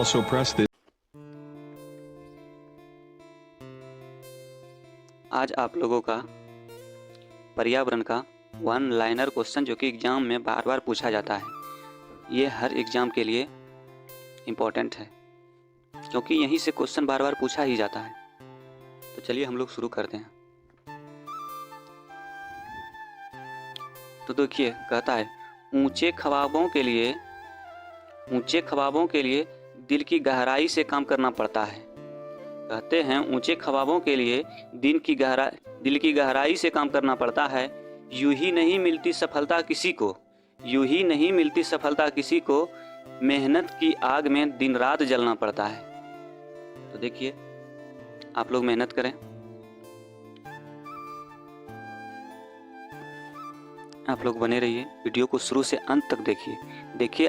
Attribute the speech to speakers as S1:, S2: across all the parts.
S1: Also press this.
S2: आज आप लोगों का पर्यावरण का वन लाइनर क्वेश्चन जो कि एग्ज़ाम में बार बार पूछा जाता है, ये हर एग्ज़ाम के लिए इम्पोर्टेंट है क्योंकि यहीं से क्वेश्चन बार बार पूछा ही जाता है। तो चलिए हम लोग शुरू करते हैं। तो देखिए, कहता है ऊंचे ख्वाबों के लिए दिल की गहराई से काम करना पड़ता है। कहते हैं ऊंचे ख्वाबों के लिए दिल की गहराई से काम करना पड़ता है। यूं ही नहीं मिलती सफलता किसी को, मेहनत की आग में दिन रात जलना पड़ता है। तो देखिए, आप लोग मेहनत करें, आप लोग बने रहिए, वीडियो को शुरू से अंत तक देखिए।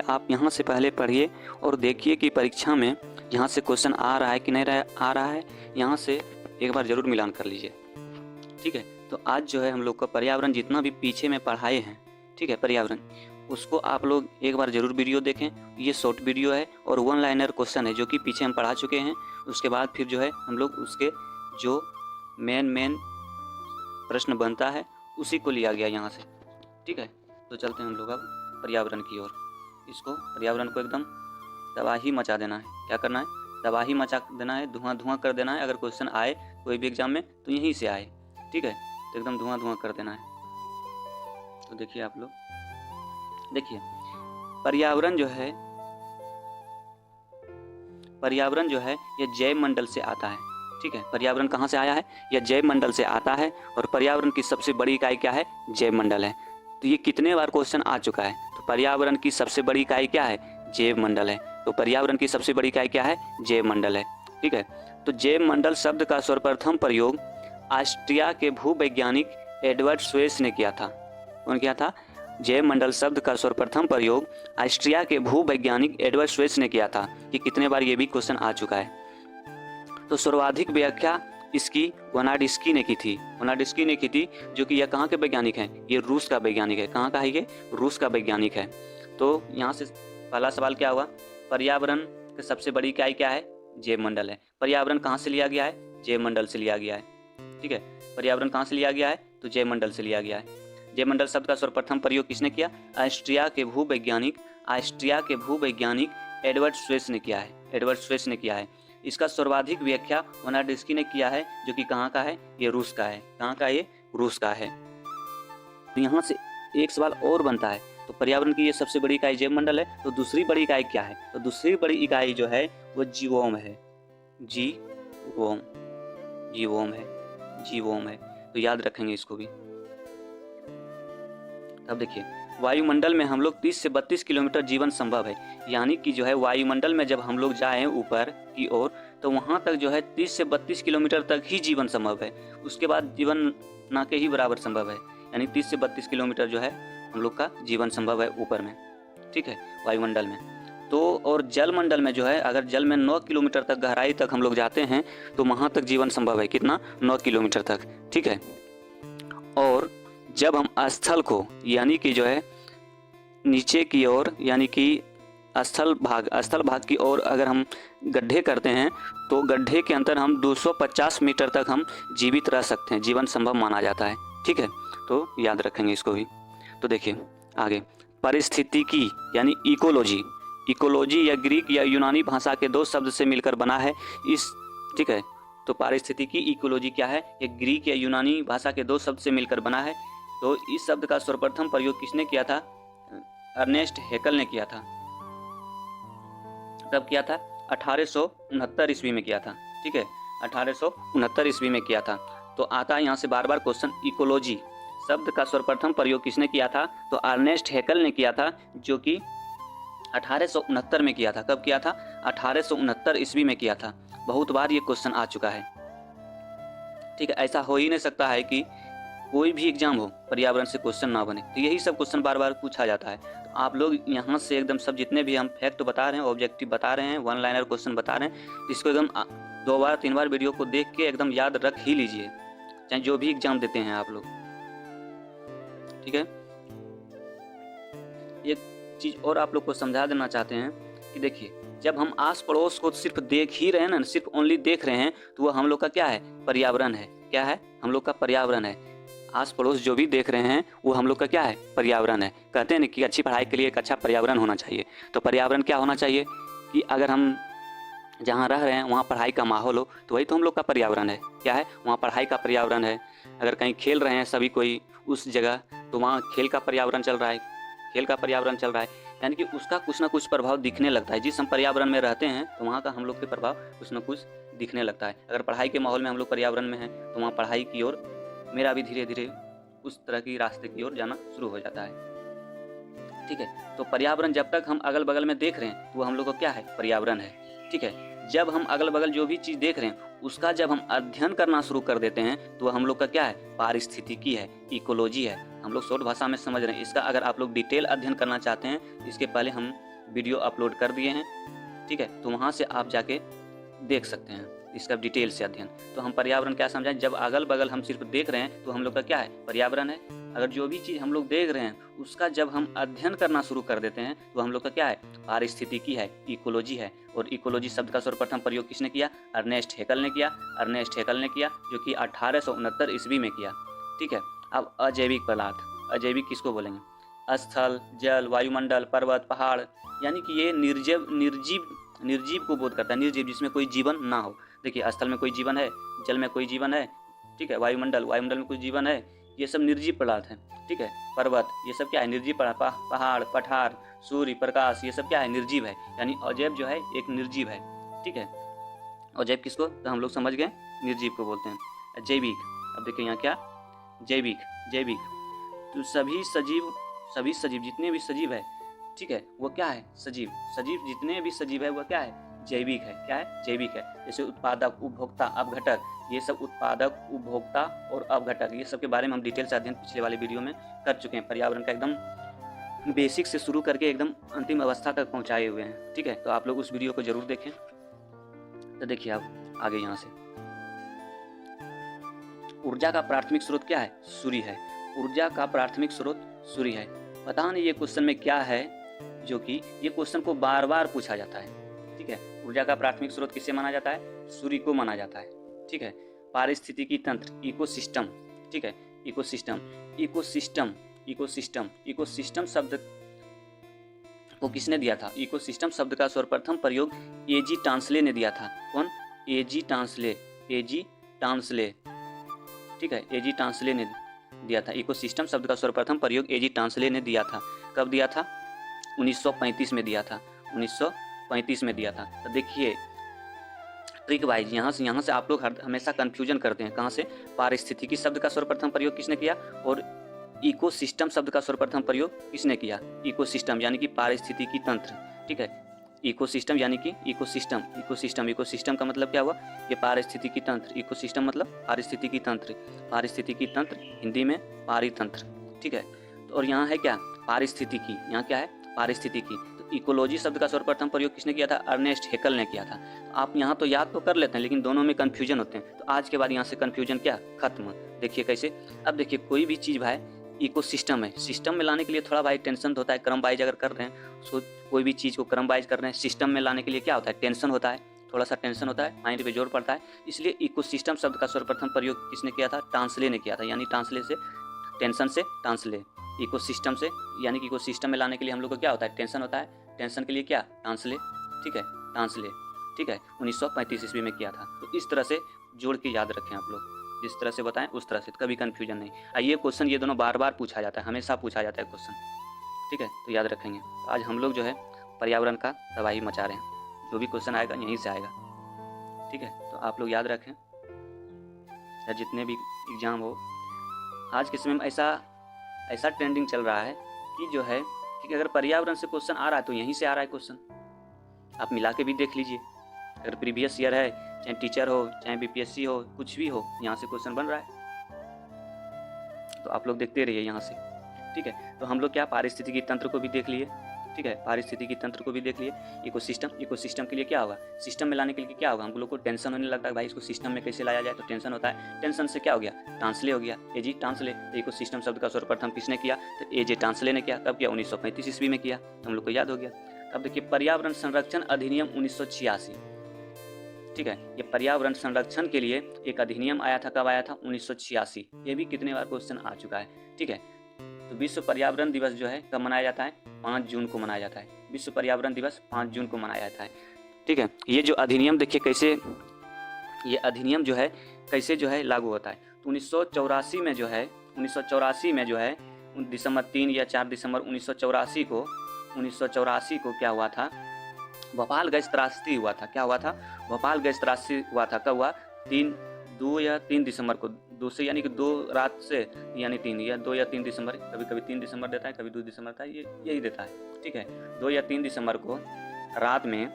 S2: आप यहाँ से पहले पढ़िए और देखिए कि परीक्षा में यहाँ से क्वेश्चन आ रहा है कि नहीं आ रहा है। यहाँ से एक बार ज़रूर मिलान कर लीजिए, ठीक है। तो आज जो है हम लोग का पर्यावरण जितना भी पीछे में पढ़ाए हैं, ठीक है, पर्यावरण, उसको आप लोग एक बार ज़रूर वीडियो देखें। ये शॉर्ट वीडियो है और वन लाइनर क्वेश्चन है जो कि पीछे हम पढ़ा चुके हैं। उसके बाद फिर जो है हम लोग उसके जो मेन प्रश्न बनता है उसी को लिया गया यहाँ से, ठीक है। तो चलते हैं हम लोग अब पर्यावरण की ओर। इसको पर्यावरण को एकदम तबाही मचा देना है। क्या करना है? तबाही मचा देना है, धुआं कर देना है। अगर क्वेश्चन आए कोई भी एग्जाम में तो यहीं से आए, ठीक है। तो एकदम धुआं कर देना है। तो देखिए, आप लोग देखिए, पर्यावरण जो है ये जैव मंडल से आता है, ठीक है। पर्यावरण कहाँ से आया है? यह जैव मंडल से आता है और पर्यावरण की सबसे बड़ी इकाई क्या है? जैव मंडल है। तो ये कितने बार क्वेश्चन आ चुका है। तो पर्यावरण की सबसे बड़ी इकाई क्या है? जैव मंडल है। तो पर्यावरण की सबसे बड़ी इकाई क्या है? जैव मंडल है, ठीक है। तो जैव मंडल शब्द का सर्वप्रथम प्रयोग ऑस्ट्रिया के भूवैज्ञानिक एडवर्ड स्वेस ने किया था। कौन किया था? जैव मंडल शब्द का सर्वप्रथम प्रयोग ऑस्ट्रिया के भूवैज्ञानिक एडवर्ड स्वेस ने किया था। कि कितने बार ये भी क्वेश्चन आ चुका है। तो सर्वाधिक व्याख्या इसकी वनाडिस्की ने की थी, जो कि यह कहाँ के वैज्ञानिक हैं? ये रूस का वैज्ञानिक है। कहाँ का है ये? रूस का वैज्ञानिक है। तो यहाँ से पहला सवाल क्या हुआ? पर्यावरण की सबसे बड़ी इकाई क्या है? जैव मंडल है। पर्यावरण कहाँ से लिया गया है? जैव मंडल से लिया गया है, ठीक है। पर्यावरण कहाँ से लिया गया है? तो जैव मंडल से लिया गया है। जैव मंडल शब्द का सर्वप्रथम प्रयोग किसने किया? ऑस्ट्रिया के भूवैज्ञानिक एडवर्ड स्वेस ने किया है। इसका सर्वाधिक व्याख्या वनाडिस्की ने किया है, जो कि कहाँ का है? ये रूस का है। कहाँ का? ये रूस का है। तो यहाँ से एक सवाल और बनता है। तो पर्यावरण की ये सबसे बड़ी इकाई जैव मंडल है, तो दूसरी बड़ी इकाई क्या है? तो दूसरी बड़ी इकाई जो है वो जीवोम है। जीवोम है। तो याद रखेंगे इसको भी। अब देखिए, वायुमंडल में हम लोग 30 से 32 किलोमीटर जीवन संभव है। यानी कि जो है वायुमंडल में जब हम लोग जाएं ऊपर की ओर, तो वहाँ तक जो है 30 से 32 किलोमीटर तक ही जीवन संभव है। उसके बाद जीवन ना के ही बराबर संभव है। यानी 30 से 32 किलोमीटर जो है हम लोग का जीवन संभव है ऊपर में, ठीक है, वायुमंडल में। तो और जलमंडल में जो है, अगर जल में 9 किलोमीटर तक गहराई तक हम लोग जाते हैं तो वहाँ तक जीवन संभव है। कितना? 9 किलोमीटर तक, ठीक है। और जब हम स्थल को, यानी कि जो है नीचे की ओर, यानी कि स्थल भाग की ओर अगर हम गड्ढे करते हैं तो गड्ढे के अंदर हम 250 मीटर तक हम जीवित रह सकते हैं, जीवन संभव माना जाता है, ठीक है। तो याद रखेंगे इसको भी। तो देखिए आगे, पारिस्थितिकी यानी इकोलॉजी या ग्रीक या यूनानी भाषा के दो शब्द से मिलकर बना है इस, ठीक है। तो पारिस्थितिकी, इकोलॉजी क्या है? ये ग्रीक या यूनानी भाषा के दो शब्द से मिलकर बना है। तो इस शब्द का सर्वप्रथम प्रयोग किसने किया था? अर्नेस्ट हैकेल ने किया था। कब किया था? 1869 ईस्वी में किया था, ठीक है। 1869 ईस्वी में किया था। तो आता है यहाँ से बार बार क्वेश्चन, इकोलॉजी शब्द का सर्वप्रथम प्रयोग किसने किया था? तो अर्नेस्ट हैकेल ने किया था, जो कि 1869 में किया था। कब किया था? 1869 ईस्वी में किया था। बहुत बार ये क्वेश्चन आ चुका है, ठीक है। ऐसा हो ही नहीं सकता है कि कोई भी एग्जाम हो पर्यावरण से क्वेश्चन ना बने। तो यही सब क्वेश्चन बार बार पूछा जाता है। तो आप लोग यहाँ से एकदम सब जितने भी हम फैक्ट बता रहे हैं, ऑब्जेक्टिव बता रहे हैं, वन लाइनर क्वेश्चन बता रहे हैं, इसको एकदम 2 बार 3 बार वीडियो को देख के एकदम याद रख ही लीजिए, चाहे जो भी एग्जाम देते हैं आप लोग, ठीक है। एक चीज़ और आप लोग को समझा देना चाहते हैं कि देखिए, जब हम आस पड़ोस को सिर्फ देख ही रहे हैं ना, सिर्फ ओनली देख रहे हैं, तो वो हम लोग का क्या है, पर्यावरण है। क्या है, हम लोग का पर्यावरण है। आस पड़ोस जो भी देख रहे हैं वो हम लोग का क्या है, पर्यावरण है। कहते हैं ना कि अच्छी पढ़ाई के लिए एक अच्छा पर्यावरण होना चाहिए। तो पर्यावरण क्या होना चाहिए कि अगर हम जहाँ रह रहे हैं वहाँ पढ़ाई का माहौल हो, तो वही तो हम लोग का पर्यावरण है। क्या है, वहाँ पढ़ाई का पर्यावरण है। अगर कहीं खेल रहे हैं सभी कोई उस जगह, तो वहाँ खेल का पर्यावरण चल रहा है, खेल का पर्यावरण चल रहा है, यानी कि उसका कुछ ना कुछ प्रभाव दिखने लगता है। जिस हम पर्यावरण में रहते हैं तो वहाँ का हम लोग के प्रभाव कुछ ना कुछ दिखने लगता है। अगर पढ़ाई के माहौल में हम लोग पर्यावरण में हैं, तो वहाँ पढ़ाई की ओर मेरा भी धीरे धीरे उस तरह की रास्ते की ओर जाना शुरू हो जाता है। ठीक है, तो पर्यावरण जब तक हम अगल बगल में देख रहे हैं तो वो हम लोग को क्या है, पर्यावरण है। ठीक है, जब हम अगल बगल जो भी चीज़ देख रहे हैं उसका जब हम अध्ययन करना शुरू कर देते हैं तो हम लोग का क्या है, पारिस्थितिकी है, इकोलॉजी है। हम लोग शॉर्ट भाषा में समझ रहे हैं। इसका अगर आप लोग डिटेल अध्ययन करना चाहते हैं, इसके पहले हम वीडियो अपलोड कर दिए हैं। ठीक है, तो वहाँ से आप जाके देख सकते हैं इसका डिटेल से अध्ययन। तो हम पर्यावरण क्या समझाएं, जब अगल बगल हम सिर्फ देख रहे हैं तो हम लोग का क्या है, पर्यावरण है। अगर जो भी चीज़ हम लोग देख रहे हैं उसका जब हम अध्ययन करना शुरू कर देते हैं तो हम लोग का क्या है, पारिस्थितिकी है, इकोलॉजी है। और इकोलॉजी शब्द का सर्वप्रथम प्रयोग किसने किया, अर्नेस्ट हेकल ने किया। अर्नेस्ट हेकल ने किया, जो कि 1869 ईस्वी में किया। ठीक है, अब अजैविक पदार्थ, अजैविक किसको बोलेंगे, स्थल, जल, वायुमंडल, पर्वत, पहाड़, यानी कि ये निर्जीव को बोध करता है। निर्जीव जिसमें कोई जीवन ना हो। देखिए, स्थल में कोई जीवन है, जल में कोई जीवन है, ठीक है, वायुमंडल में कोई जीवन है, ये सब निर्जीव पदार्थ हैं। ठीक है, पर्वत, ये सब क्या है, निर्जीव पदार्थ। पहाड़, पठार, सूर्य, प्रकाश, ये सब क्या है, निर्जीव है। यानी अजैव जो है एक निर्जीव है। ठीक है, अजैव किसको, तो हम लोग समझ गए, निर्जीव को बोलते हैं। जैविक, अब देखिए यहाँ क्या, जैविक तो सभी सजीव जितने भी सजीव है, ठीक है, वो क्या है, सजीव जितने भी सजीव है वो क्या है, जैविक है। क्या है, जैविक है। जैसे उत्पादक, उपभोक्ता, अपघटक, ये सब उत्पादक, उपभोक्ता और अपघटक, ये सब के बारे में हम डिटेल से अध्ययन पिछले वाले वीडियो में कर चुके हैं। पर्यावरण का एकदम बेसिक से शुरू करके एकदम अंतिम अवस्था तक पहुंचाए हुए हैं। ठीक है, तो आप लोग उस वीडियो को जरूर देखें। तो देखिए आप आगे यहाँ से, ऊर्जा का प्राथमिक स्रोत क्या है, सूर्य है। ऊर्जा का प्राथमिक स्रोत सूर्य है। पता नहीं ये क्वेश्चन में क्या है, जो कि ये क्वेश्चन को बार बार पूछा जाता है। ठीक है, ऊर्जा का प्राथमिक स्रोत किसे माना जाता है, सूर्य को माना जाता है। ठीक है, पारिस्थितिकी तंत्र, इकोसिस्टम। ठीक है, इकोसिस्टम शब्द को किसने दिया था, इकोसिस्टम शब्द का सर्वप्रथम प्रयोग एजी टांसले ने दिया था। कौन, एजी टांसले। ठीक है, एजी टांसले ने दिया था। इकोसिस्टम शब्द का सर्वप्रथम प्रयोग एजी टांसले ने दिया था। कब दिया था, 1935 में दिया था। 1935 में दिया था। तो देखिए ट्रिक वाइज यहाँ से आप लोग हमेशा कंफ्यूजन करते हैं। कहाँ से, पारिस्थितिकी शब्द का सर्वप्रथम प्रयोग किसने किया और इकोसिस्टम शब्द का सर्वप्रथम प्रयोग किसने किया। इकोसिस्टम यानी कि पारिस्थितिकी तंत्र। ठीक है, इकोसिस्टम यानी कि इकोसिस्टम का मतलब क्या हुआ, ये पारिस्थितिकी तंत्र। इकोसिस्टम मतलब पारिस्थितिकी तंत्र, हिंदी में पारितंत्र। ठीक है, तो और यहाँ है क्या, पारिस्थितिकी, यहाँ क्या है, पारिस्थितिकी। तो इकोलॉजी शब्द का सर्वप्रथम प्रयोग किसने किया था, अर्नेस्ट हेकल ने किया था। तो आप यहाँ तो याद तो कर लेते हैं, लेकिन दोनों में कन्फ्यूजन होते हैं। तो आज के बाद यहाँ से कन्फ्यूजन क्या, खत्म। देखिए कैसे, अब देखिए कोई भी चीज़ भाई इकोसिस्टम है, सिस्टम में लाने के लिए थोड़ा भाई टेंशन होता है। क्रम वाइज अगर कर रहे हैं, सो कोई भी चीज़ को क्रम वाइज कर रहे हैं, सिस्टम में लाने के लिए क्या होता है, टेंशन होता है, थोड़ा सा टेंशन होता है, माइंड पे जोर पड़ता है। इसलिए इकोसिस्टम शब्द का सर्वप्रथम प्रयोग किसने किया था, टांसले ने किया था। यानी टांसले से, टेंशन से टांसले, इकोसिस्टम से, यानी कि इकोसिस्टम में लाने के लिए हम लोग को क्या होता है, टेंशन होता है। टेंशन के लिए क्या, टांसले। ठीक है, टांसले। ठीक है, 1935 ईस्वी में किया था। तो इस तरह से जोड़ के याद रखें आप लोग, जिस तरह से बताएं उस तरह से, कभी कन्फ्यूजन नहीं। ये क्वेश्चन ये दोनों बार बार पूछा जाता है, हमेशा पूछा जाता है क्वेश्चन। ठीक है, तो याद रखेंगे। तो आज हम लोग जो है पर्यावरण का तबाही मचा रहे हैं। जो भी क्वेश्चन आएगा यहीं से आएगा। ठीक है, तो आप लोग याद रखें, या जितने भी एग्जाम हो, आज के समय में ऐसा ट्रेंडिंग चल रहा है कि जो है कि अगर पर्यावरण से क्वेश्चन आ रहा है तो यहीं से आ रहा है क्वेश्चन। आप मिला के भी देख लीजिए, अगर प्रीवियस ईयर है, चाहे टीचर हो, चाहे बीपीएससी हो, कुछ भी हो, यहाँ से क्वेश्चन बन रहा है। तो आप लोग देखते रहिए यहाँ से। ठीक है, तो हम लोग क्या, पारिस्थितिकी तंत्र को भी देख लिए। ठीक है, पारिस्थितिकी तंत्र को भी देख लिए। इकोसिस्टम के लिए क्या होगा, सिस्टम में लाने के लिए क्या होगा, हम लोग को टेंशन होने लगता है, भाई इसको सिस्टम में कैसे लाया जाए, तो टेंशन होता है। टेंशन से क्या हो गया, टांसले हो गया, एजी टांसले। तो इकोसिस्टम शब्द का सर्वप्रथम किसने किया, तो एजे टांसले ने किया। कब किया, 1935 ईस्वी में किया। हम लोग को याद हो गया। अब देखिए पर्यावरण संरक्षण अधिनियम 1986, ठीक है, ये पर्यावरण संरक्षण के लिए एक अधिनियम आया था, कब आया था? 1986। ये भी कितने बार क्वेश्चन आ चुका है, ठीक है। तो विश्व पर्यावरण दिवस जो है कब मनाया जाता है? 5 जून को मनाया जाता है। विश्व पर्यावरण दिवस 5 जून को मनाया जाता है, ठीक है। ये जो अधिनियम देखिए कैसे, ये अधिनियम जो है कैसे जो है लागू होता है। तो 1984 में जो है, 1984 में जो है दिसंबर 3 या 4 दिसंबर 1984 को क्या हुआ था? भोपाल गैस त्रासदी हुआ था। क्या हुआ था? भोपाल गैस त्रासदी हुआ था। कब हुआ? 2 या 3 दिसंबर को, 2 से यानी कि 2 रात से यानी 3 या 2 या 3 दिसंबर, कभी कभी 3 दिसंबर देता है, कभी 2 दिसंबर देता है, ये यही देता है, ठीक है। 2 या 3 दिसंबर को रात में,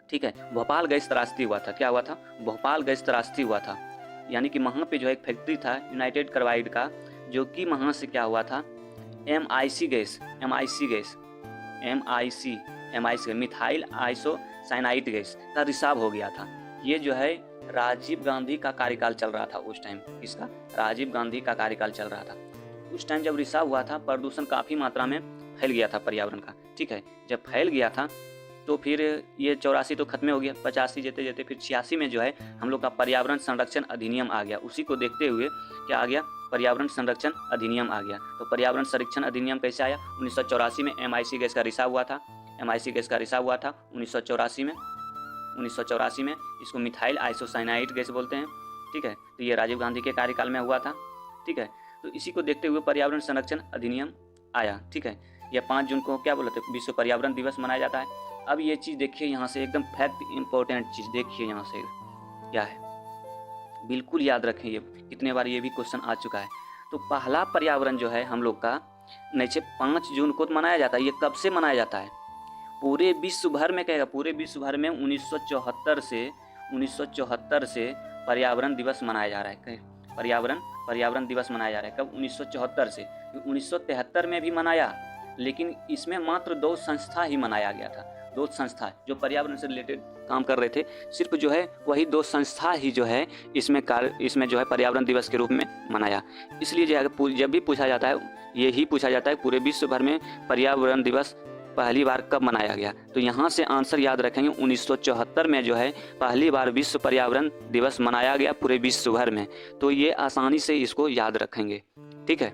S2: ठीक है, भोपाल गैस त्रासदी हुआ था। क्या हुआ था? भोपाल गैस त्रासदी हुआ था, यानी कि वहाँ पे जो है एक फैक्ट्री था यूनाइटेड कार्बाइड का, जो कि वहाँ से क्या हुआ था? MIC gas, methyl isocyanide gas का रिसाव हो गया था। ये जो है राजीव गांधी का कार्यकाल चल रहा था उस टाइम। किसका? राजीव गांधी का कार्यकाल चल रहा था। उस टाइम जब रिसाव हुआ था, प्रदूषण काफ़ी मात्रा में फैल गया था पर्यावरण का, ठीक है। जब फैल गया था तो फिर ये 84 तो खत्म हो गया, 85 जेते जेते फिर 86 में जो है हम लोग का पर्यावरण संरक्षण अधिनियम आ गया। उसी को देखते हुए क्या आ गया? पर्यावरण संरक्षण अधिनियम आ गया। तो पर्यावरण संरक्षण अधिनियम कैसे आया? 1984 में MIC गैस का रिसाव हुआ था। MIC गैस का रिसाव हुआ था 1984 में। इसको मिथाइल आइसोसाइनाइड गैस बोलते हैं, ठीक है। तो ये राजीव गांधी के कार्यकाल में हुआ था, ठीक है। तो इसी को देखते हुए पर्यावरण संरक्षण अधिनियम आया, ठीक है। यह 5 जून को क्या बोलते हैं? विश्व पर्यावरण दिवस मनाया जाता है। अब ये चीज़ देखिए यहाँ से एकदम फैक्ट इंपॉर्टेंट चीज़ देखिए यहाँ से क्या है, बिल्कुल याद रखें। ये कितने बार ये भी क्वेश्चन आ चुका है। तो पहला पर्यावरण जो है हम लोग का नीचे 5 जून को मनाया जाता है। ये कब से मनाया जाता है? पूरे विश्व भर में कहेगा, पूरे विश्व भर में 1974 से पर्यावरण दिवस मनाया जा रहा है। पर्यावरण दिवस मनाया जा रहा है। कब? 1974 से। 1973 में भी मनाया, लेकिन इसमें मात्र 2 संस्था ही मनाया गया था। 2 संस्था जो पर्यावरण से रिलेटेड काम कर रहे थे, सिर्फ जो है वही 2 संस्था ही जो है इसमें जो है पर्यावरण दिवस के रूप में मनाया। इसलिए जब भी पूछा जाता है, यही पूछा जाता है पूरे विश्व भर में पर्यावरण दिवस पहली बार कब मनाया गया। तो यहाँ से आंसर याद रखेंगे, 1974 में जो है पहली बार विश्व पर्यावरण दिवस मनाया गया पूरे विश्व भर में। तो ये आसानी से इसको याद रखेंगे, ठीक है।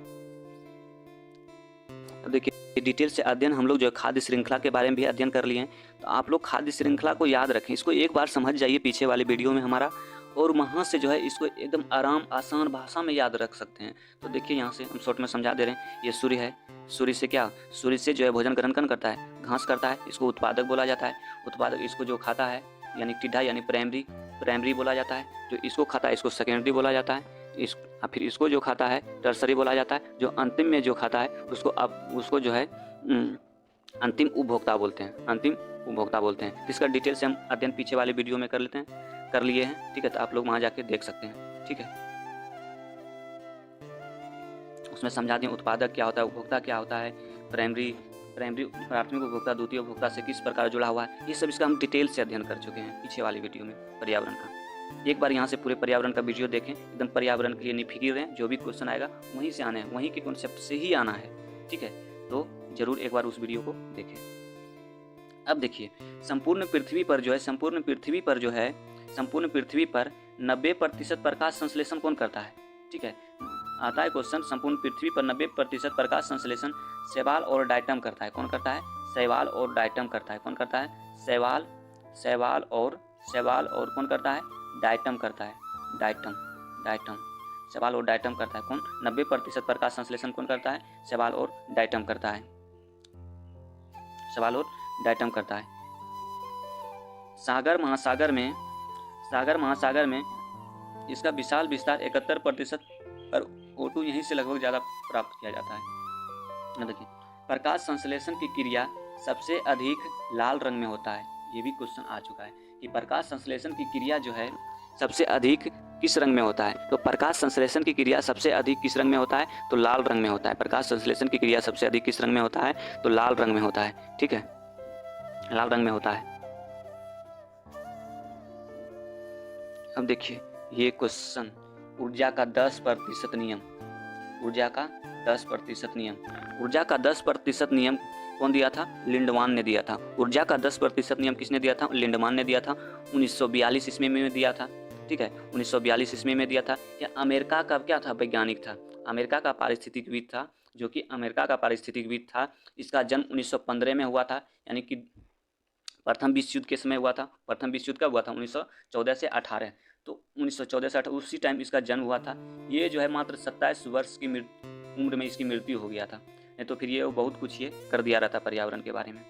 S2: अब देखिए डिटेल से अध्ययन हम लोग जो है खाद्य श्रृंखला के बारे में भी अध्ययन कर लिए हैं। तो आप लोग खाद्य श्रृंखला को याद रखें, इसको एक बार समझ जाइए पीछे वाले वीडियो में हमारा, और वहाँ से जो है इसको एकदम आसान भाषा में याद रख सकते हैं। तो देखिए यहाँ से हम शॉर्ट में समझा दे रहे हैं। ये सूर्य है, सूर्य से क्या? सूर्य से जो है भोजन ग्रहण कौन करता है? घास करता है, इसको उत्पादक बोला जाता है। उत्पादक इसको जो खाता है यानी टिड्डा यानी प्राइमरी बोला जाता है। जो इसको खाता है इसको सेकेंडरी बोला जाता है। फिर इसको जो खाता है टर्सरी बोला जाता है। जो अंतिम में जो खाता है उसको जो है अंतिम उपभोक्ता बोलते हैं। इसका डिटेल से हम अध्ययन पीछे वाले वीडियो में कर लिए हैं, ठीक है। तो आप लोग वहाँ जाके देख सकते हैं, ठीक है। उसमें समझा दें उत्पादक क्या होता है, उपभोक्ता क्या होता है, प्राथमिक उपभोक्ता द्वितीय उपभोक्ता से किस प्रकार जुड़ा हुआ है। ये सब इसका हम डिटेल से अध्ययन कर चुके हैं पीछे वाली वीडियो में पर्यावरण का। एक बार यहाँ से पूरे पर्यावरण का वीडियो देखें, एकदम पर्यावरण के लिए निफिकिर रहें। जो भी क्वेश्चन आएगा वहीं से आना है, वहीं के कॉन्सेप्ट से ही आना है, ठीक है। तो जरूर एक बार उस वीडियो को देखें। अब देखिए संपूर्ण पृथ्वी पर 90% प्रकाश संश्लेषण कौन करता है, ठीक है। आता है क्वेश्चन, संपूर्ण पृथ्वी पर 90% प्रकाश संश्लेषण शैवाल और डायटम करता है। कौन करता है? शैवाल और डायटम करता है। कौन करता है? शैवाल और कौन करता है? डायटम करता है। डायटम शैवाल और डायटम करता है। कौन? 90% प्रकाश संश्लेषण कौन करता है? शैवाल और डायटम करता है। सागर महासागर में इसका विशाल विस्तार 71% पर O2 यहीं से लगभग ज़्यादा प्राप्त किया जाता है। देखिए प्रकाश संश्लेषण की क्रिया सबसे अधिक लाल रंग में होता है। ये भी क्वेश्चन आ चुका है कि प्रकाश संश्लेषण की क्रिया जो है सबसे अधिक किस रंग में होता है। तो प्रकाश संश्लेषण की क्रिया सबसे अधिक किस रंग में होता है? तो लाल रंग में होता है। प्रकाश संश्लेषण की क्रिया सबसे अधिक किस रंग में होता है? तो लाल रंग में होता है, ठीक है, लाल रंग में होता है। अब देखिए ये क्वेश्चन, ऊर्जा का 10% नियम। ऊर्जा का 10% नियम, ऊर्जा का 10% नियम कौन दिया था? लिंडमान ने दिया था। ऊर्जा का 10% नियम किसने दिया था? लिंडमान ने दिया था। 1942 ईस्वी में दिया था। ठीक है, 1942 ईस्वी में दिया था। यह अमेरिका का क्या था? वैज्ञानिक था, अमेरिका का पारिस्थितिकविद था, जो कि अमेरिका का पारिस्थितिकविद था। इसका जन्म 1915 में हुआ था, यानी कि प्रथम विश्व युद्ध के समय हुआ था। प्रथम विश्व युद्ध कब हुआ था? 1914 से 18। तो 1914 से 18 उसी टाइम इसका जन्म हुआ था। ये जो है मात्र 27 वर्ष की उम्र में इसकी मृत्यु हो गया था, नहीं तो फिर ये बहुत कुछ ये कर दिया रहता पर्यावरण के बारे में।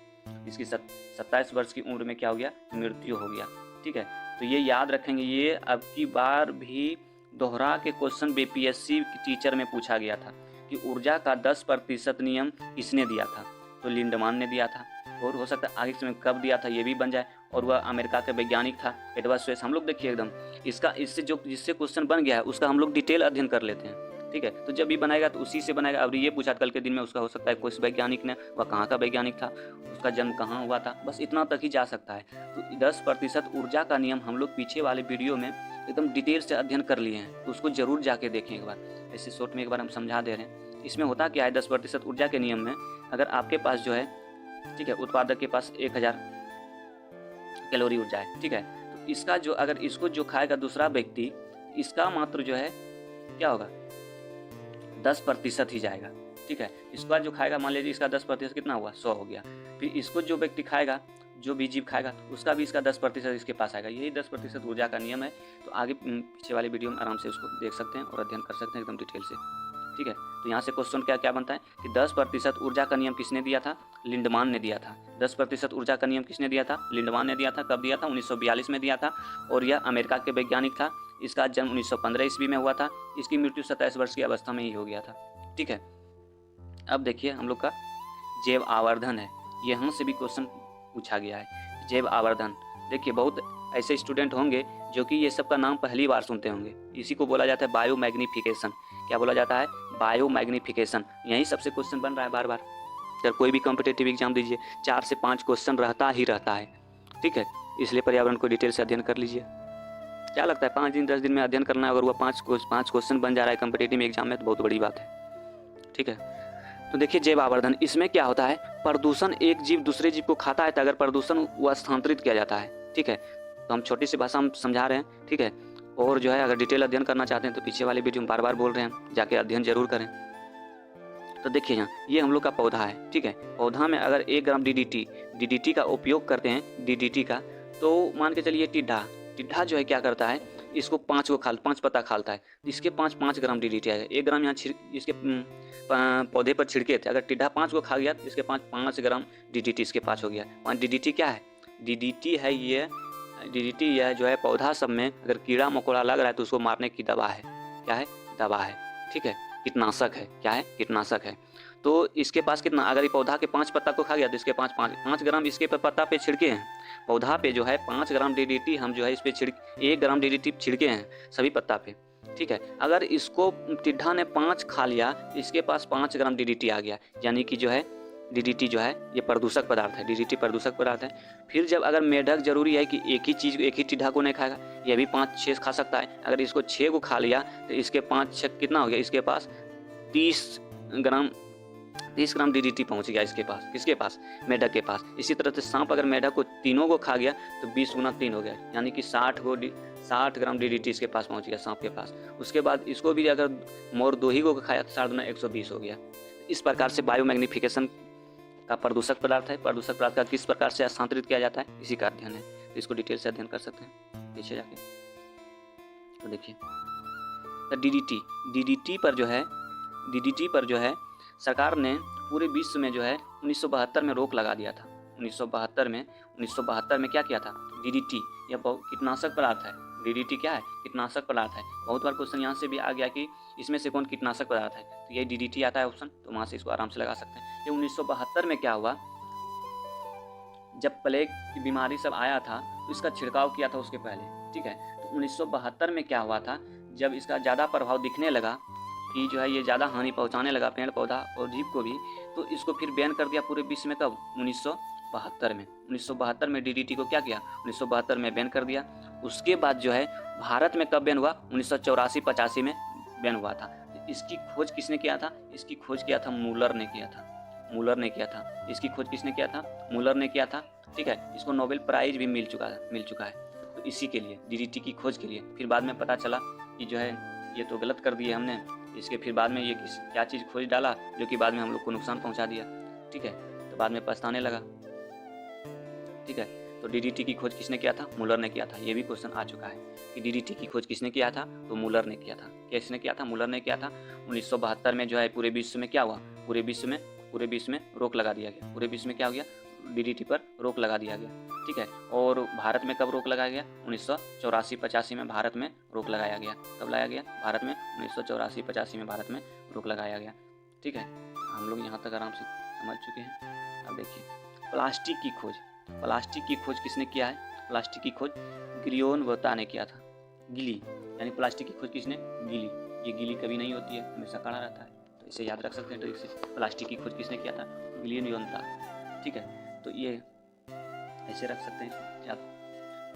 S2: इसकी 27 वर्ष की उम्र में क्या हो गया? मृत्यु हो गया। ठीक है, तो ये याद रखेंगे। ये अब की बार भी दोहरा के क्वेश्चन बीपीएससी टीचर में पूछा गया था कि ऊर्जा का 10% नियम किसने दिया था? तो लिंडमान ने दिया था। और हो सकता है आगे समय कब दिया था ये भी बन जाए, और वह अमेरिका के वैज्ञानिक था एडवर्ड स्वेस। हम लोग देखिए एकदम इसका जिससे क्वेश्चन बन गया है उसका हम लोग डिटेल अध्ययन कर लेते हैं। ठीक है, तो जब भी बनाएगा तो उसी से बनाएगा। अब ये पूछा कल के दिन में उसका हो सकता है कोई वैज्ञानिक ने, वह कहाँ का वैज्ञानिक था, उसका जन्म कहाँ हुआ था, बस इतना तक ही जा सकता है। तो 10% ऊर्जा का नियम हम लोग पीछे वाले वीडियो में एकदम डिटेल से अध्ययन कर लिए हैं, तो उसको जरूर जाके देखें एक बार। ऐसे शॉर्ट में एक बार हम समझा दे रहे हैं। इसमें होता क्या है, 10% ऊर्जा के नियम में अगर आपके पास जो है, ठीक है, उत्पादक के पास 1000 कैलोरी ऊर्जा है, ठीक है, तो इसका जो अगर इसको जो खाएगा दूसरा व्यक्ति, इसका मात्र जो है क्या होगा? 10% ही जाएगा। ठीक है, इसका जो खाएगा, मान लीजिए इसका 10% कितना हुआ? 100 हो गया। फिर इसको जो व्यक्ति खाएगा, जो भी जीव खाएगा, उसका भी इसका 10% इसके पास आएगा। यही 10% ऊर्जा का नियम है। तो आगे पीछे वाले वीडियो में आराम से उसको देख सकते हैं और अध्ययन कर सकते हैं एकदम डिटेल से। ठीक है, तो यहाँ से क्वेश्चन क्या क्या बनता है कि 10% ऊर्जा का नियम किसने दिया था? लिंडमान ने दिया था। 10% ऊर्जा का नियम किसने दिया था? लिंडमान ने दिया था। कब दिया था? 1942 में दिया था, और यह अमेरिका के वैज्ञानिक था। इसका जन्म 1915 ईस्वी में हुआ था। इसकी मृत्यु 27 वर्ष की अवस्था में ही हो गया था। ठीक है, अब देखिए हम लोग का जैव आवर्धन है, यहाँ से भी क्वेश्चन पूछा गया है। जैव आवर्धन, देखिए बहुत ऐसे स्टूडेंट होंगे जो कि ये सब का नाम पहली बार सुनते होंगे। इसी को बोला जाता है बायोमैग्निफिकेशन। क्या बोला जाता है? बायोमैग्निफिकेशन। यही सबसे क्वेश्चन बन रहा है बार बार। अगर कोई भी कॉम्पिटेटिव एग्जाम दीजिए 4 से 5 क्वेश्चन रहता ही रहता है। ठीक है, इसलिए पर्यावरण को डिटेल से अध्ययन कर लीजिए। क्या लगता है 5 दिन 10 दिन में अध्ययन करना है? अगर वह 5 क्वेश्चन बन जा रहा है कॉम्पिटेटिव एग्जाम में तो बहुत बड़ी बात है। ठीक है, तो देखिए जैव आवर्धन, इसमें क्या होता है? प्रदूषण, एक जीव दूसरे जीव को खाता है तो अगर प्रदूषण वो स्थानांतरित किया जाता है। ठीक है, तो हम छोटी सी भाषा में समझा रहे हैं। ठीक है, और जो है अगर डिटेल अध्ययन करना चाहते हैं तो पीछे वाले वीडियो में बार बार बोल रहे हैं, जाके अध्ययन जरूर करें। तो देखिए यहाँ ये हम लोग का पौधा है। ठीक है, पौधा में अगर 1 ग्राम डीडीटी का उपयोग करते हैं, डीडीटी का, तो मान के चलिए टिड्ढा जो है क्या करता है, इसको 5 पत्ता खालता है, इसके 5 ग्राम डीडीटी आएगा। 1 ग्राम यहाँ इसके पौधे पर छिड़के थे, अगर टिड्ढा 5 को खा गया तो इसके 5 ग्राम डीडीटी इसके पास हो गया। वहाँ डीडीटी क्या है? डीडीटी है ये, डीडीटी यह जो है पौधा सब में अगर कीड़ा मकोड़ा लग रहा है तो उसको मारने की दवा है। क्या है? दवा है। ठीक है, कीटनाशक है। क्या है? कीटनाशक है। तो इसके पास कितना, अगर ये पौधा के 5 पत्ता को खा गया तो इसके 5 ग्राम इसके पत्ता पे छिड़के हैं। पौधा पे जो है 5 ग्राम डीडीटी हम जो है इस पे 1 ग्राम डीडीटी छिड़के हैं सभी पत्ता पे। ठीक है, अगर इसको टिड्ढा ने 5 खा लिया, इसके पास 5 ग्राम डीडीटी आ गया, यानी कि जो है डीडीटी जो है ये प्रदूषक पदार्थ है। डीडीटी प्रदूषक पदार्थ है। फिर जब अगर मेढक जरूरी है कि एक ही चीज़ एक ही टिड्ढा को नहीं खाएगा, ये भी 5-6 खा सकता है। अगर इसको 6 को खा लिया तो इसके 5-6 कितना हो गया? इसके पास 30 ग्राम डीडीटी पहुंच गया इसके पास। किसके पास? मेढक के पास। इसी तरह से सांप अगर मेढक को तीनों को खा गया तो 20 गुना 3 हो गया, यानी कि 60 ग्राम डीडीटी इसके पास पहुंच गया सांप के पास। उसके बाद इसको भी अगर मोर 2 ही को खाया तो 60 गुना 120 हो गया। इस प्रकार से बायोमैग्निफिकेशन का प्रदूषक पदार्थ है। प्रदूषक पदार्थ का किस प्रकार से स्थानांतरित किया जाता है, इसी का अध्ययन है। तो इसको डिटेल से अध्ययन कर सकते हैं पीछे जाके। तो देखिए डीडीटी पर जो है सरकार ने पूरे विश्व में जो है 1972 में रोक लगा दिया था। 1972 में क्या किया था? डीडीटी यह कीटनाशक पदार्थ है। डीडीटी क्या है? कीटनाशक पदार्थ है। बहुत बार क्वेश्चन यहाँ से भी आ गया कि इसमें से कौन कीटनाशक पदार्थ है, तो ये डीडीटी आता है ऑप्शन, तो वहाँ से इसको आराम से लगा सकते हैं। ये 1972 में क्या हुआ, जब प्लेग की बीमारी सब आया था तो इसका छिड़काव किया था उसके पहले। ठीक है, तो 1972 में क्या हुआ था, जब इसका ज़्यादा प्रभाव दिखने लगा कि जो है ये ज़्यादा हानि पहुंचाने लगा पेड़ पौधा और जीव को भी, तो इसको फिर बैन कर दिया पूरे विश्व में। कब? 1972 में डीडीटी को क्या किया? 1972 में बैन कर दिया। उसके बाद जो है भारत में कब बैन हुआ? 1984-85 में बैन हुआ था। इसकी खोज किसने किया था? इसकी खोज किया था मूलर ने किया था। मूलर ने किया था। इसकी खोज किसने किया था? मूलर ने किया था। ठीक है, इसको नोबेल प्राइज भी मिल चुका है। तो इसी के लिए, डीडीटी की खोज के लिए। फिर बाद में पता चला कि जो है ये तो गलत कर दिए हमने, इसके फिर बाद में ये क्या चीज़ खोज डाला जो कि बाद में हम लोग को नुकसान पहुंचा दिया। ठीक है, तो बाद में पछताने लगा। ठीक है, तो डीडीटी की खोज किसने किया था? मूलर ने किया था। ये भी क्वेश्चन आ चुका है कि डीडीटी की खोज किसने किया था? तो मूलर ने किया था। किसने किया था? मूलर ने किया था। 1972 में जो है पूरे विश्व में क्या हुआ? पूरे विश्व में रोक लगा दिया गया। पूरे विश्व में क्या हो गया? डीडीटी पर रोक लगा दिया गया। ठीक है, और भारत में कब रोक लगाया गया? 1984-85 में भारत में रोक लगाया गया। कब लाया गया? भारत में 1984-85 में भारत में रोक लगाया गया। ठीक है, हम लोग यहाँ तक आराम से समझ चुके हैं। अब देखिए प्लास्टिक की खोज। प्लास्टिक की खोज किसने किया है? प्लास्टिक की खोज ग्रियोनवता ने किया था। गिली यानी प्लास्टिक की खोज किसने? गिली। ये गिली कभी नहीं होती है, हमेशा खड़ा रहता है, तो इसे याद रख सकते हैं ट्रिक से। प्लास्टिक की खोज किसने किया था? ग्रियोनवता। ठीक है, तो ये ऐसे रख सकते हैं याद।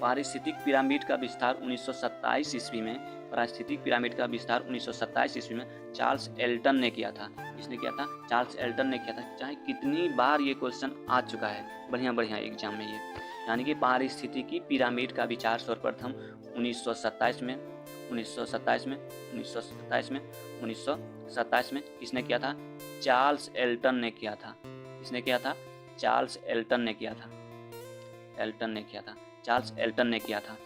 S2: पारिस्थितिक पिरामिड का विस्तार 1927 ईस्वी में, पारिस्थितिक पिरामिड का विस्तार 1927 ईस्वी में चार्ल्स एल्टन ने किया था। किसने किया था? चार्ल्स एल्टन ने किया था। चाहे कितनी बार ये क्वेश्चन आ चुका है बढ़िया एग्जाम में ये, यानी कि पारिस्थितिकी पिरामिड का विचार सर्वप्रथम 1927 में किसने किया था? चार्ल्स एल्टन ने किया था। किसने किया था? चार्ल्स एल्टन ने किया था। चार्ल्स एल्टन ने किया था।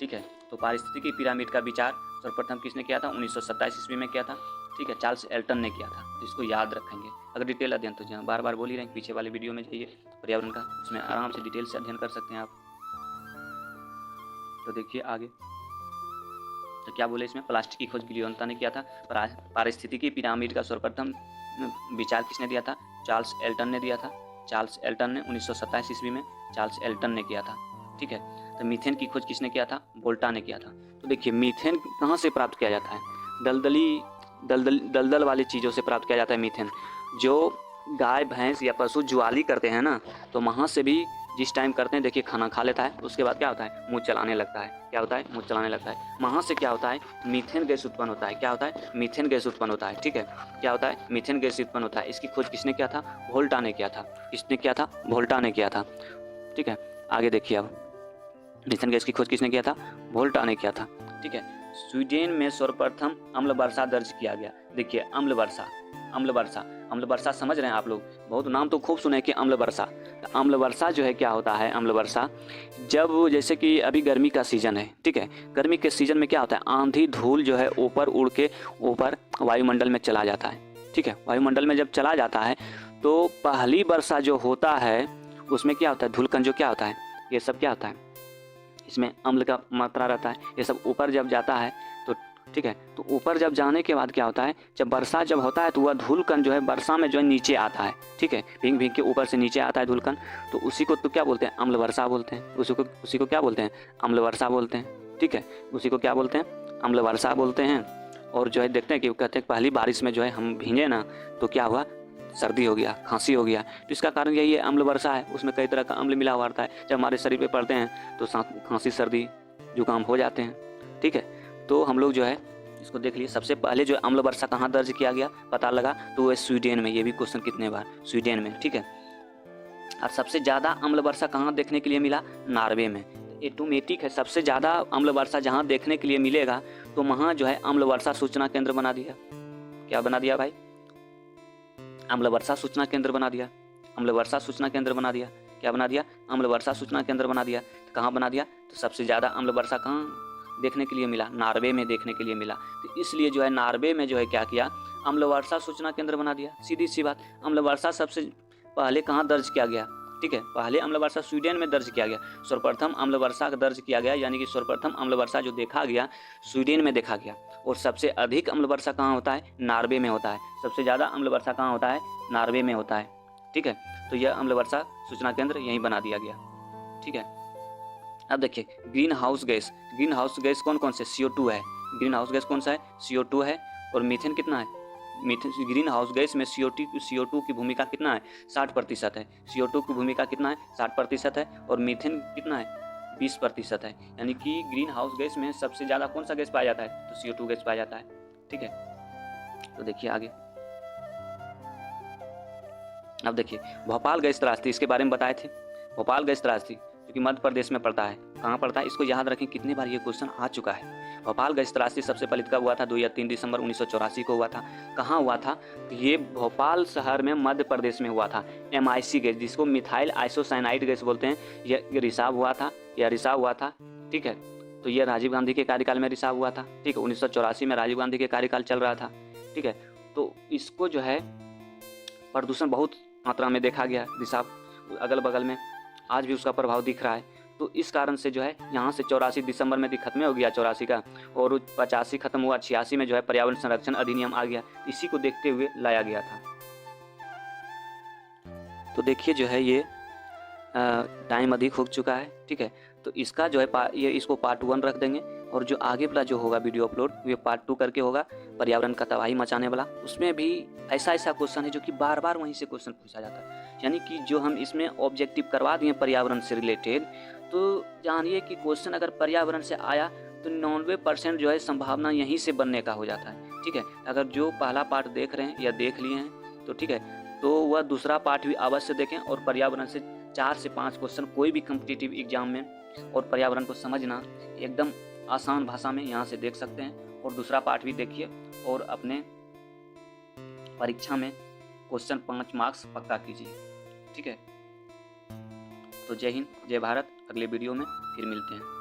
S2: ठीक है, तो पारिस्थितिकी पिरामिड का विचार सर्वप्रथम किसने किया था? 1927 ईस्वी में किया था। ठीक है, चार्ल्स एल्टन ने किया था। तो इसको याद रखेंगे। अगर डिटेल अध्ययन तो जहाँ बार बोल ही रहे हैं, पीछे वाले वीडियो में जाइए पर्यावरण का, उसमें आराम से डिटेल से अध्ययन कर सकते हैं आप। तो देखिए आगे तो क्या बोले इसमें? प्लास्टिक की खोज ग्रियोनवता ने किया था। पारिस्थितिकी पिरामिड का सर्वप्रथम विचार किसने दिया था? चार्ल्स एल्टन ने दिया था। चार्ल्स एल्टन ने 1927 ईस्वी में चार्ल्स एल्टन ने किया था। ठीक है, तो मीथेन की खोज किसने किया था? वोल्टा ने किया था। तो देखिए मीथेन कहाँ से प्राप्त किया जाता है? दलदल वाली चीज़ों से प्राप्त किया जाता है मीथेन। जो गाय भैंस या पशु जुआली करते हैं ना, तो वहाँ से भी जिस टाइम करते हैं, देखिए खाना खा लेता है, उसके बाद क्या होता है? मुँह चलाने लगता है। क्या होता है? मुँह चलाने लगता है। वहाँ से क्या होता है? मीथेन गैस उत्पन्न होता है। क्या होता है? मीथेन गैस उत्पन्न होता है। ठीक है, क्या होता है? मीथेन गैस उत्पन्न होता है। इसकी खोज किसने किया था? वोल्टा ने किया था। किसने किया था? वोल्टा ने किया था। ठीक है, आगे देखिए अब मीथेन गैस की खोज किसने किया था? वोल्टा ने किया था। ठीक है, स्वीडन में सर्वप्रथम अम्ल वर्षा दर्ज किया गया। देखिए अम्ल वर्षा समझ रहे हैं आप लोग? बहुत नाम तो खूब सुने कि अम्ल वर्षा। अम्ल वर्षा जो है क्या होता है? अम्ल वर्षा जब जैसे कि अभी गर्मी का सीजन है। ठीक है, गर्मी के सीजन में क्या होता है? आंधी धूल जो है ऊपर उड़ के ऊपर वायुमंडल में चला जाता है। ठीक है, वायुमंडल में जब चला जाता है तो पहली वर्षा जो होता है उसमें क्या होता है? धूलकण जो क्या होता है? ये सब क्या होता है? इसमें अम्ल का मात्रा रहता है। ये सब ऊपर जब जाता है तो ठीक है, तो ऊपर जब जाने के बाद क्या होता है? जब वर्षा जब होता है तो वह धूलकण जो है वर्षा में जो है नीचे आता है। ठीक है, भीग के ऊपर से नीचे आता है धूलकण, तो उसी को तो क्या बोलते हैं? अम्ल वर्षा बोलते हैं। उसी को क्या बोलते हैं? अम्ल वर्षा बोलते हैं। ठीक है, उसी को क्या बोलते हैं? अम्ल वर्षा बोलते हैं। और जो है देखते हैं कि कहते हैं पहली बारिश में जो है हम भीगे ना, तो क्या हुआ? सर्दी हो गया, खांसी हो गया। तो इसका कारण यही है, अम्ल वर्षा है। उसमें कई तरह का अम्ल मिला हुआ रहता है। जब हमारे शरीर पे पड़ते हैं तो खांसी सर्दी जुकाम हो जाते हैं। ठीक है, तो हम लोग जो है इसको देख लिए। सबसे पहले जो अम्ल वर्षा कहाँ दर्ज किया गया पता लगा, तो वो स्वीडन में। ये भी क्वेश्चन कितने बार? स्वीडन में। ठीक है, और सबसे ज़्यादा अम्ल वर्षा कहाँ देखने के लिए मिला? नॉर्वे में। ऑटोमेटिक है, सबसे ज़्यादा अम्ल वर्षा जहाँ देखने के लिए मिलेगा तो वहाँ जो है अम्ल वर्षा सूचना केंद्र बना दिया। क्या बना दिया भाई? अम्ल वर्षा सूचना केंद्र बना दिया। अम्ल वर्षा सूचना केंद्र बना दिया। क्या बना दिया? अम्ल वर्षा सूचना केंद्र बना दिया। तो कहाँ बना दिया? तो सबसे ज़्यादा अम्ल वर्षा कहाँ देखने के लिए मिला? नॉर्वे में देखने के लिए मिला। तो इसलिए जो है नॉर्वे में जो है क्या किया? अम्ल वर्षा सूचना केंद्र बना दिया। सीधी सी बात। अम्ल वर्षा सबसे पहले कहाँ दर्ज किया गया? ठीक है, पहले अम्ल वर्षा स्वीडन में दर्ज किया गया। सर्वप्रथम अम्ल वर्षा दर्ज किया गया, यानी कि सर्वप्रथम अम्ल वर्षा जो देखा गया स्वीडन में देखा गया। और सबसे अधिक अम्ल वर्षा कहाँ होता है? नॉर्वे में होता है। सबसे ज़्यादा अम्ल वर्षा कहाँ होता है? नॉर्वे में होता है। ठीक है, तो यह अम्ल वर्षा सूचना केंद्र यहीं बना दिया गया। ठीक है, अब देखिए green house gas. Green house gas कौन कौन से? CO2 है। ग्रीन हाउस गैस कौन सा है? CO2 है। और मीथेन कितना है? मीथेन ग्रीन हाउस गैस में CO2 की भूमिका कितना है? 60% है। CO2 की भूमिका कितना है? 60% है। और मीथेन कितना है? 20% है। यानी कि ग्रीन हाउस गैस में सबसे ज़्यादा कौन सा गैस पाया जाता है? तो CO2 गैस पाया जाता है। ठीक है, तो देखिए आगे, अब देखिए भोपाल गैस त्रासदी, इसके बारे में बताए थे। भोपाल गैस त्रासदी जो कि मध्य प्रदेश में पड़ता है, कहाँ पड़ता है इसको याद रखें, कितनी बार ये क्वेश्चन आ चुका है। भोपाल गैस त्रासदी सबसे पहले कब हुआ था? 2 या 3 दिसंबर 1984 को हुआ था। कहाँ हुआ था? ये भोपाल शहर में मध्य प्रदेश में हुआ था। MIC गैस, जिसको मिथाइल आइसोसाइनाइड गैस बोलते हैं, ये रिसाव हुआ था, ठीक है। तो ये राजीव गांधी के कार्यकाल में रिसाव हुआ था, ठीक है। 1984 में राजीव गांधी के कार्यकाल चल रहा था, ठीक है। तो इसको जो है प्रदूषण बहुत मात्रा में देखा गया, रिसाव अगल बगल में आज भी उसका प्रभाव दिख रहा है। तो इस कारण से जो है यहाँ से 84 दिसंबर में खत्म हो गया 84 का, और 85 खत्म हुआ, 86 में जो है पर्यावरण संरक्षण अधिनियम आ गया, इसी को देखते हुए लाया गया था। तो देखिए जो है ये टाइम अधिक हो चुका है, ठीक है। तो इसका जो है ये इसको पार्ट 1 रख देंगे, और जो आगे वाला जो होगा वीडियो अपलोड वो पार्ट 2 करके होगा, पर्यावरण का तबाही मचाने वाला। उसमें भी ऐसा क्वेश्चन है जो कि बार बार वहीं से क्वेश्चन पूछा जाता है, यानी कि जो हम इसमें ऑब्जेक्टिव करवा दिए पर्यावरण से रिलेटेड, तो जानिए कि क्वेश्चन अगर पर्यावरण से आया तो 99% जो है संभावना यहीं से बनने का हो जाता है, ठीक है। अगर जो पहला पार्ट देख रहे हैं या देख लिए हैं तो ठीक है, तो वह दूसरा पार्ट भी अवश्य देखें, और पर्यावरण से 4 से 5 क्वेश्चन कोई भी कॉम्पिटिटिव एग्जाम में, और पर्यावरण को समझना एकदम आसान भाषा में यहाँ से देख सकते हैं। और दूसरा पार्ट भी देखिए, और अपने परीक्षा में क्वेश्चन 5 मार्क्स पक्का कीजिए, ठीक है। तो जय हिंद, जय भारत। अगले वीडियो में फिर मिलते हैं।